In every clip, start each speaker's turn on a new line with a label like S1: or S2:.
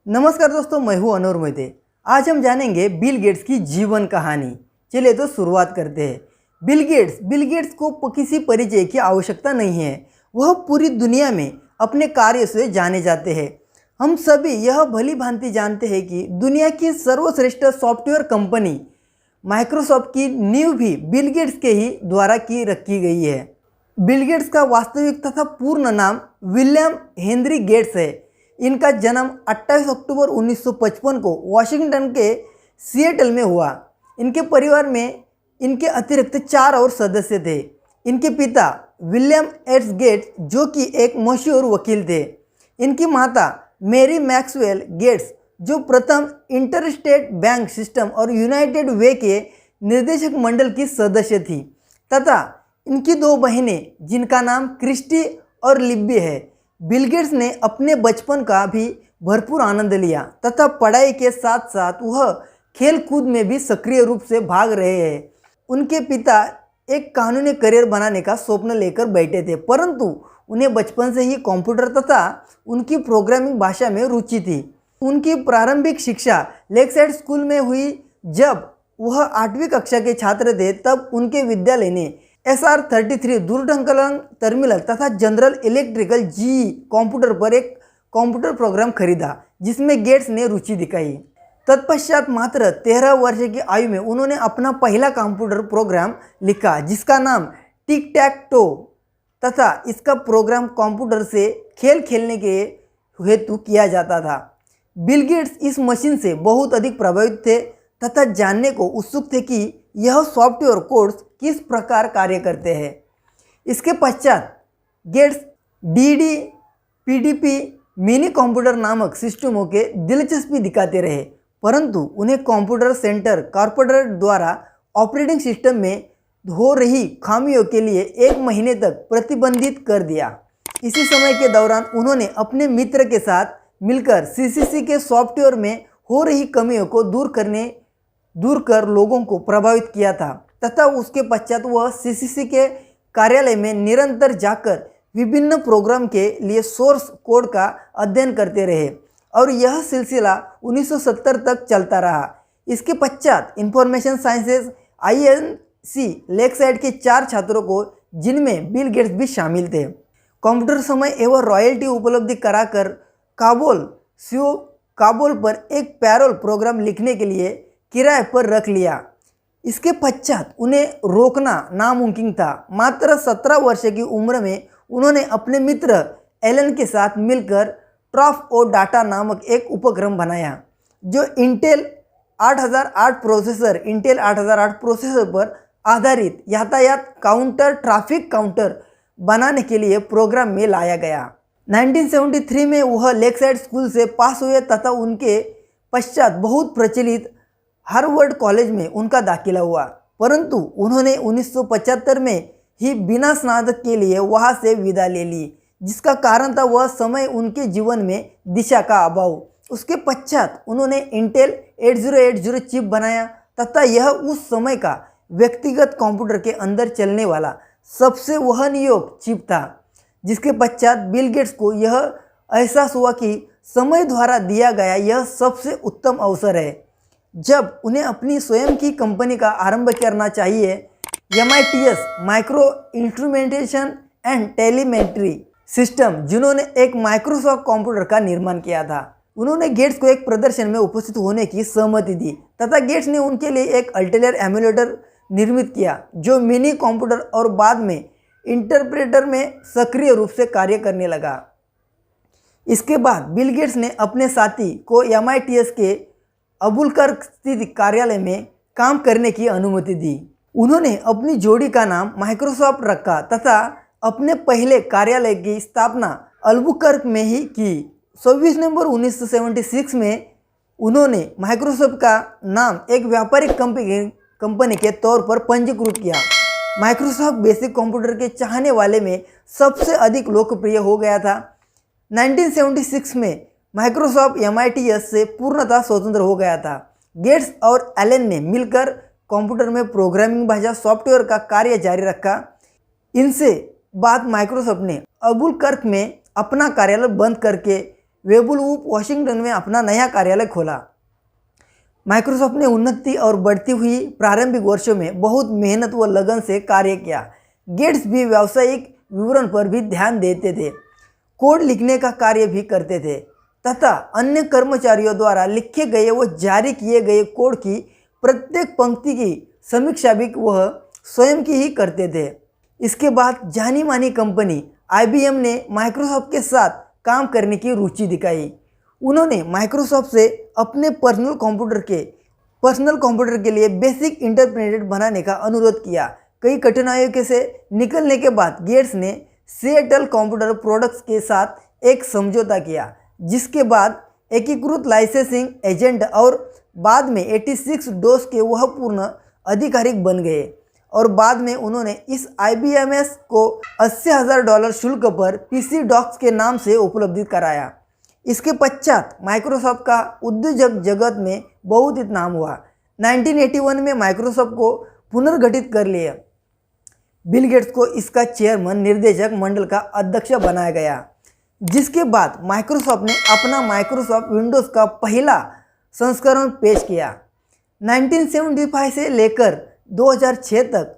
S1: नमस्कार दोस्तों, मैं हूं अनूर मोहिते। आज हम जानेंगे बिल गेट्स की जीवन कहानी। चलिए तो शुरुआत करते हैं। बिल गेट्स को किसी परिचय की आवश्यकता नहीं है। वह पूरी दुनिया में अपने कार्य से जाने जाते हैं। हम सभी यह भली भांति जानते हैं कि दुनिया की सर्वश्रेष्ठ सॉफ्टवेयर कंपनी माइक्रोसॉफ्ट की नींव भी बिल गेट्स के ही द्वारा की रखी गई है। बिल गेट्स का वास्तविक तथा पूर्ण नाम विलियम हेनरी गेट्स है। इनका जन्म 28 अक्टूबर 1955 को वाशिंगटन के सिएटल में हुआ। इनके परिवार में इनके अतिरिक्त 4 और सदस्य थे। इनके पिता विलियम एट्स गेट्स जो कि एक मशहूर वकील थे। इनकी माता मैरी मैक्सवेल गेट्स जो प्रथम इंटरस्टेट बैंक सिस्टम और यूनाइटेड वे के निर्देशक मंडल की सदस्य थी, तथा इनकी 2 बहनें जिनका नाम क्रिस्टी और लिब्बी है। बिल गेट्स ने अपने बचपन का भी भरपूर आनंद लिया तथा पढ़ाई के साथ साथ वह खेल कूद में भी सक्रिय रूप से भाग रहे हैं। उनके पिता एक कानूनी करियर बनाने का स्वप्न लेकर बैठे थे, परंतु उन्हें बचपन से ही कंप्यूटर तथा उनकी प्रोग्रामिंग भाषा में रुचि थी। उनकी प्रारंभिक शिक्षा लेकसाइड स्कूल में हुई। जब वह 8वीं कक्षा के छात्र थे तब उनके विद्यालय ने SR-33 दूरसंचालन टर्मिनल तथा जनरल इलेक्ट्रिकल GE कंप्यूटर पर एक कंप्यूटर प्रोग्राम खरीदा जिसमें गेट्स ने रुचि दिखाई। तत्पश्चात मात्र 13 वर्ष की आयु में उन्होंने अपना पहला कंप्यूटर प्रोग्राम लिखा जिसका नाम टिक टैक टो तथा इसका प्रोग्राम कंप्यूटर से खेल खेलने के हेतु किया जाता था। बिल गेट्स इस मशीन से बहुत अधिक प्रभावित थे तथा जानने को उत्सुक थे कि यह सॉफ्टवेयर कोड्स किस प्रकार कार्य करते हैं। इसके पश्चात Gates DD, PDP, mini computer नामक सिस्टमों के दिलचस्पी दिखाते रहे, परंतु उन्हें कंप्यूटर सेंटर कॉर्पोरेट द्वारा ऑपरेटिंग सिस्टम में हो रही खामियों के लिए 1 महीने तक प्रतिबंधित कर दिया। इसी समय के दौरान उन्होंने अपने मित्र के साथ मिलकर CCC के सॉफ्टवेयर में हो रही कमियों को दूर कर लोगों को प्रभावित किया था तथा उसके पश्चात वह CCC के कार्यालय में निरंतर जाकर विभिन्न प्रोग्राम के लिए सोर्स कोड का अध्ययन करते रहे और यह सिलसिला 1970 तक चलता रहा। इसके पश्चात इंफॉर्मेशन साइंसेज INC लेकसाइड के 4 छात्रों को, जिनमें बिल गेट्स भी शामिल थे, कंप्यूटर समय एवं रॉयल्टी उपलब्धि कराकर काबुल पर एक पैरोल प्रोग्राम लिखने के लिए किराए पर रख लिया। इसके पश्चात उन्हें रोकना नामुमकिन था। मात्र 17 वर्ष की उम्र में उन्होंने अपने मित्र एलन के साथ मिलकर ट्रफ ओ डाटा नामक एक उपक्रम बनाया जो इंटेल 8008 प्रोसेसर पर आधारित यातायात काउंटर ट्रैफिक काउंटर बनाने के लिए प्रोग्राम में लाया गया। 1973 में वह लेकसाइड स्कूल से पास हुए तथा उनके पश्चात बहुत प्रचलित हार्वर्ड कॉलेज में उनका दाखिला हुआ, परंतु उन्होंने 1975 में ही बिना स्नातक के लिए वहां से विदा ले ली, जिसका कारण था वह समय उनके जीवन में दिशा का अभाव। उसके पश्चात उन्होंने इंटेल 8080 चिप बनाया तथा यह उस समय का व्यक्तिगत कंप्यूटर के अंदर चलने वाला सबसे वहनयोग्य चिप था। जिसके पश्चात बिल गेट्स को यह एहसास हुआ कि समय द्वारा दिया गया यह सबसे उत्तम अवसर है जब उन्हें अपनी स्वयं की कंपनी का आरंभ करना चाहिए। MITS micro instrumentation and telemetry system, जिन्होंने एक माइक्रोसॉफ्ट कंप्यूटर का निर्माण किया था, उन्होंने गेट्स को एक प्रदर्शन में उपस्थित होने की सहमति दी तथा गेट्स ने उनके लिए एक अल्टेरियर एमुलेटर निर्मित किया जो मिनी कंप्यूटर और बाद में इंटरप्रेटर में सक्रिय रूप से कार्य करने लगा। इसके बाद बिल गेट्स ने अपने साथी को MITS के अबुलकर्क स्थित कार्यालय में काम करने की अनुमति दी। उन्होंने अपनी जोड़ी का नाम माइक्रोसॉफ्ट रखा तथा अपने पहले कार्यालय की स्थापना अल्बुकर्क में ही की। 26 नवंबर 1976 में उन्होंने माइक्रोसॉफ्ट का नाम एक व्यापारिक कंपनी के तौर पर पंजीकृत किया। माइक्रोसॉफ्ट बेसिक कंप्यूटर के चाहने वाले में सबसे अधिक लोकप्रिय हो गया था। 1976 में माइक्रोसॉफ्ट MITS से पूर्णतः स्वतंत्र हो गया था। गेट्स और एलन ने मिलकर कंप्यूटर में प्रोग्रामिंग भाषा सॉफ्टवेयर का कार्य जारी रखा। इनसे बाद माइक्रोसॉफ्ट ने अबुलकर्क में अपना कार्यालय बंद करके वेबुलवुप वाशिंगटन में अपना नया कार्यालय खोला। माइक्रोसॉफ्ट ने उन्नति और बढ़ती हुई प्रारंभिक वर्षों में बहुत मेहनत व लगन से कार्य किया। गेट्स भी व्यावसायिक विवरण पर भी ध्यान देते थे, कोड लिखने का कार्य भी करते थे तथा अन्य कर्मचारियों द्वारा लिखे गए व जारी किए गए कोड की प्रत्येक पंक्ति की समीक्षा भी वह स्वयं की ही करते थे। इसके बाद जानी मानी कंपनी IBM ने माइक्रोसॉफ्ट के साथ काम करने की रुचि दिखाई। उन्होंने माइक्रोसॉफ्ट से अपने पर्सनल कंप्यूटर के लिए बेसिक इंटरप्रेटेड बनाने का अनुरोध किया। कई कठिनाइयों के से निकलने के बाद गेट्स ने सिएटल कंप्यूटर प्रोडक्ट्स के साथ एक समझौता किया, जिसके बाद एकीकृत लाइसेंसिंग एजेंट और बाद में 86 डोस के वह पूर्ण अधिकारिक बन गए और बाद में उन्होंने इस IBMS को $80,000 शुल्क पर PC डॉक्स के नाम से उपलब्ध कराया। इसके पश्चात माइक्रोसॉफ्ट का उद्योजक जगत में बहुत ही नाम हुआ। 1981 में माइक्रोसॉफ्ट को पुनर्गठित कर लिया। बिल गेट्स को इसका चेयरमैन निर्देशक मंडल का अध्यक्ष बनाया गया, जिसके बाद माइक्रोसॉफ्ट ने अपना माइक्रोसॉफ्ट विंडोज़ का पहला संस्करण पेश किया। 1975 से लेकर 2006 तक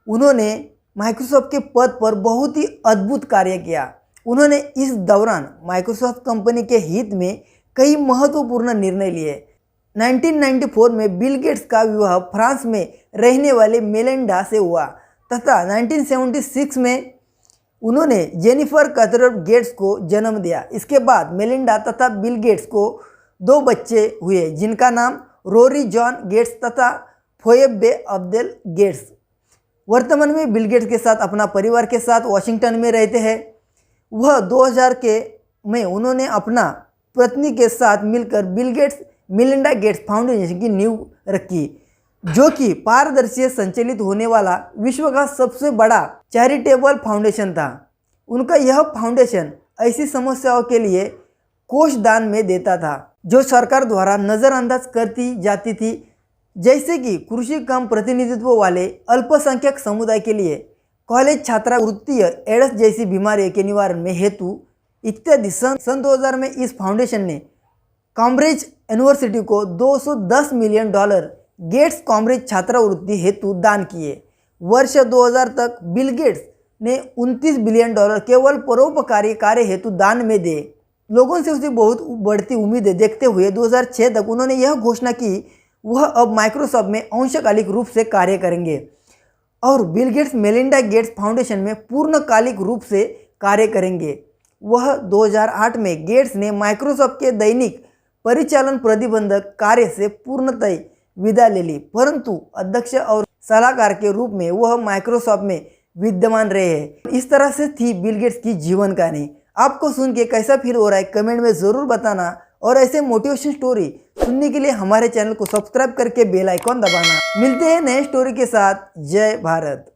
S1: उन्होंने माइक्रोसॉफ्ट के पद पर बहुत ही अद्भुत कार्य किया। उन्होंने इस दौरान माइक्रोसॉफ्ट कंपनी के हित में कई महत्वपूर्ण निर्णय लिए। 1994 में बिल गेट्स का विवाह फ्रांस में रहने वाले मेलिंडा से हुआ तथा 1976 में उन्होंने जेनिफर कैथरॉन गेट्स को जन्म दिया। इसके बाद मेलिंडा तथा बिल गेट्स को 2 बच्चे हुए, जिनका नाम रोरी जॉन गेट्स तथा फोयब अब्देल गेट्स। वर्तमान में बिल गेट्स के साथ अपना परिवार के साथ वाशिंगटन में रहते हैं। वह 2000 के में उन्होंने अपना पत्नी के साथ मिलकर Bill Gates Melinda Gates foundation की नींव रखी, जो कि पारदर्शी संचालित होने वाला विश्व का सबसे बड़ा चैरिटेबल फाउंडेशन था। उनका यह फाउंडेशन ऐसी समस्याओं के लिए कोष दान में देता था जो सरकार द्वारा नज़रअंदाज करती जाती थी, जैसे कि कृषि कम प्रतिनिधित्व वाले अल्पसंख्यक समुदाय के लिए कॉलेज छात्रवृत्ति, एड्स जैसी बीमारियों के निवारण में हेतु इत्यादि। सन 2000 में इस फाउंडेशन ने कैम्ब्रिज यूनिवर्सिटी को $210 मिलियन गेट्स कैम्ब्रिज छात्रवृत्ति हेतु दान किए। वर्ष 2000 तक बिल गेट्स ने $29 बिलियन केवल परोपकारी कार्य हेतु दान में दिए। लोगों से उसे बहुत बढ़ती उम्मीदें देखते हुए 2006 तक उन्होंने यह घोषणा की वह अब माइक्रोसॉफ्ट में अंशकालिक रूप से कार्य करेंगे और Bill Gates Melinda Gates foundation में पूर्णकालिक रूप से कार्य करेंगे। वह 2008 में गेट्स ने माइक्रोसॉफ्ट के दैनिक परिचालन प्रतिबंधक कार्य से पूर्णतः विदा ले ली, परंतु अध्यक्ष और सलाहकार के रूप में वह माइक्रोसॉफ्ट में विद्यमान रहे हैं। इस तरह से थी बिल गेट्स की जीवन कहानी। आपको सुन के कैसा फील हो रहा है कमेंट में ज़रूर बताना और ऐसे मोटिवेशन स्टोरी सुनने के लिए हमारे चैनल को सब्सक्राइब करके बेल आइकॉन दबाना। मिलते हैं नए स्टोरी के साथ। जय भारत।